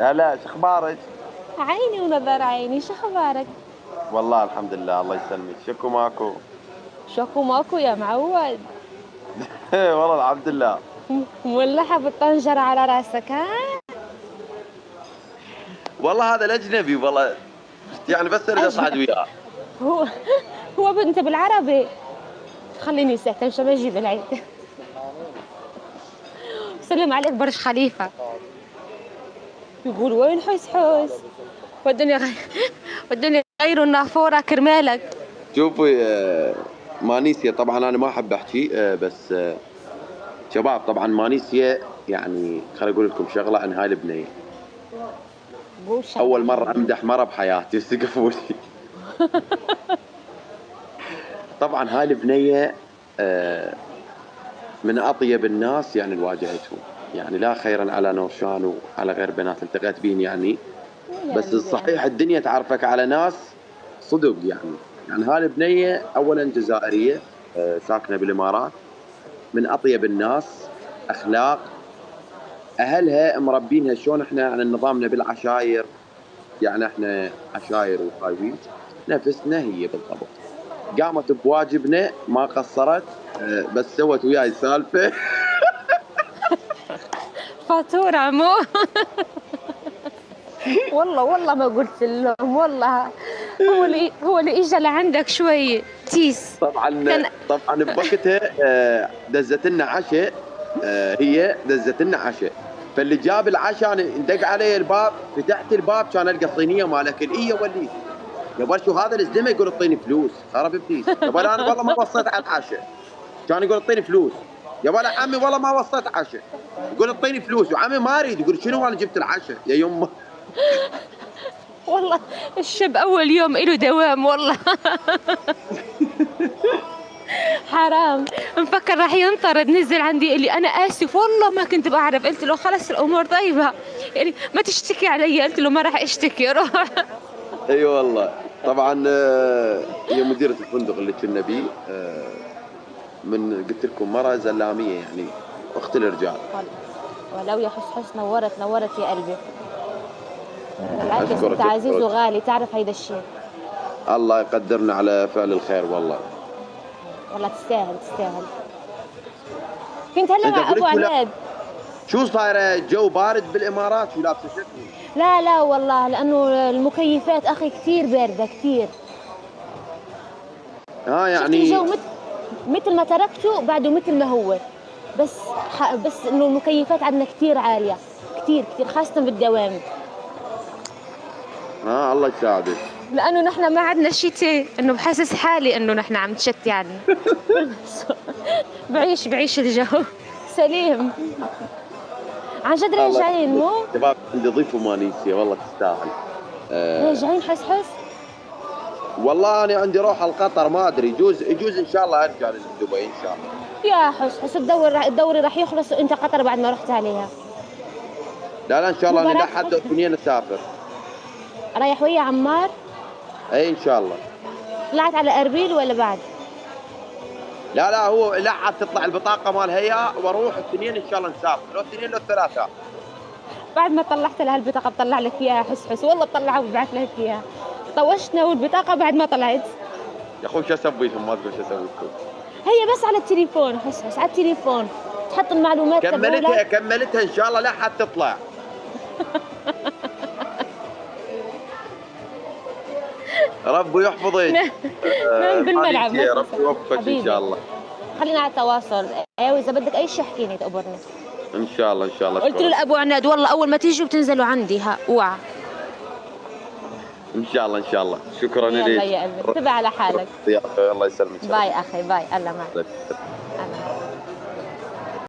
هلا شو اخبارك؟ عيني ونظر عيني، شو اخبارك؟ والله الحمد لله الله يسلمك، شكو ماكو؟ شكو ماكو يا معود. والله الحمد لله. مولعة بالطنجرة على راسك ها؟ والله هذا الأجنبي والله، يعني بس أريد أجل. أصعد وياه. هو هو انت بالعربي. خليني ساكتة مش بجيب العيد. سلم عليك برج خليفة. يقول وين حس حس. ودني غيروا النافورة كرمالك. شوفي مانيسيا طبعًا أنا ما أحب أحكي بس شباب طبعًا مانيسيا يعني خليني أقول لكم شغلة عن هاي البنية. قول شغلة أول عن مرة البنية. أمدح مرة بحياتي سقفوا لي. طبعًا هاي البنية من أطيب الناس يعني اللي واجهتهم، يعني لا خيرًا على نورشان وعلى غير بنات التقيت بيهن يعني. يا بس قلبي الصحيح الدنيا تعرفك على ناس صدق يعني. يعني هاي البنية أولًا جزائرية ساكنة بالإمارات، من أطيب الناس، أخلاق، أهلها مربينها شلون إحنا يعني نظامنا بالعشاير، يعني إحنا عشاير وخايبين، نفسنا هي بالضبط. قامت بواجبنا ما قصّرت بس سوت وياي سالفة. فاتورة مو. والله ما قلت لهم والله. هو اللي اجى لعندك شوي تيس. طبعًا كان طبعًا بوقتها دزت لنا عشا، هي دزت لنا عشا، فاللي جاب العشا أنا اندق علي الباب، فتحت الباب كان ألقى الصينية مال أكل، إيه يا وليد، يابا شو هذا الزلمة يقول اعطيني فلوس، خراب ابليس، يابا لا أنا والله ما وصيت على العشا، كان يقول اعطيني فلوس، يابا لا عمي والله ما وصيت عشا، يقول اعطيني فلوس، وعمي ما أريد، يقول شنو أنا جبت العشا يا يمه. والله الشاب اول يوم له دوام والله. حرام. مفكر راح ينطرد نزل عندي اللي انا اسف والله ما كنت بعرف. قلت له خلص الامور طيبه يعني ما تشتكي علي. قلت له ما راح اشتكي روح. اي والله. طبعًا هي مديرة الفندق اللي كنا بيه من قلت لكم مرة زلامية يعني أخت الرجال. ولو يا حس نورت يا قلبي. بالعكس انت أشكرك، عزيز أشكرك. وغالي تعرف هيدا الشيء. الله يقدرنا على فعل الخير والله. والله تستاهل. كنت هلا أنت مع أقول ابو لك شو عناد. شو صايرة الجو بارد بالإمارات شو لابسة شتوي؟ لا والله لانه المكيفات اخي كثير بارده كثير. شفت يعني الجو مثل ما تركته بعده مثل ما هو. بس بس انه المكيفات عندنا كثير عاليه. كثير خاصه بالدوام. الله يساعدك. لانه نحن ما عندنا شتاء انه بحسس حالي انه نحن عم نشت يعني. بعيش الجو. سليم. عن جد الله راجعين يسعدك. مو؟ شباب عندي ضيف مانيسيا والله تستاهل. راجعين حس. والله أنا عندي روح على قطر ما أدري يجوز إن شاء الله أرجع لدبي إن شاء الله. يا حس الدوري راح يخلص وانت قطر بعد ما رحت عليها. لا لا إن شاء الله أنا مباراة لحد اثنين أسافر. رايح ويا عمار. أي إن شاء الله. طلعت على اربيل ولا بعد؟ لا لا هو لحد تطلع البطاقة مال هيئة واروح الاثنين ان شاء الله نسافر، لو الاثنين لو الثلاثاء. بعد ما طلعت لها البطاقه بطلع لك اياها حس والله بطلعها وببعث لك اياها. طوشنا والبطاقه بعد ما طلعت. يا اخوي شو اسوي لكم ما تقول شو اسوي لكم. هي بس على التليفون حس على التليفون تحط المعلومات تبعولك. كملتها ان شاء الله لحد تطلع. ربي يحفظك. نام بالملعب ما ماليزيا تنسى. ربي يوفقك ان شاء حبيبي الله. خلينا على التواصل. ايوه اذا بدك اي شيء احكيني تقبرني. ان شاء الله ان شاء الله قلت له اشكرك. لابو عناد والله اول ما تيجوا بتنزلوا عندي ها اوعى. ان شاء الله ان شاء الله شكرا يلا لك. يا قلبي انتبه على حالك. الله يسلمك. باي اخي باي الله معك.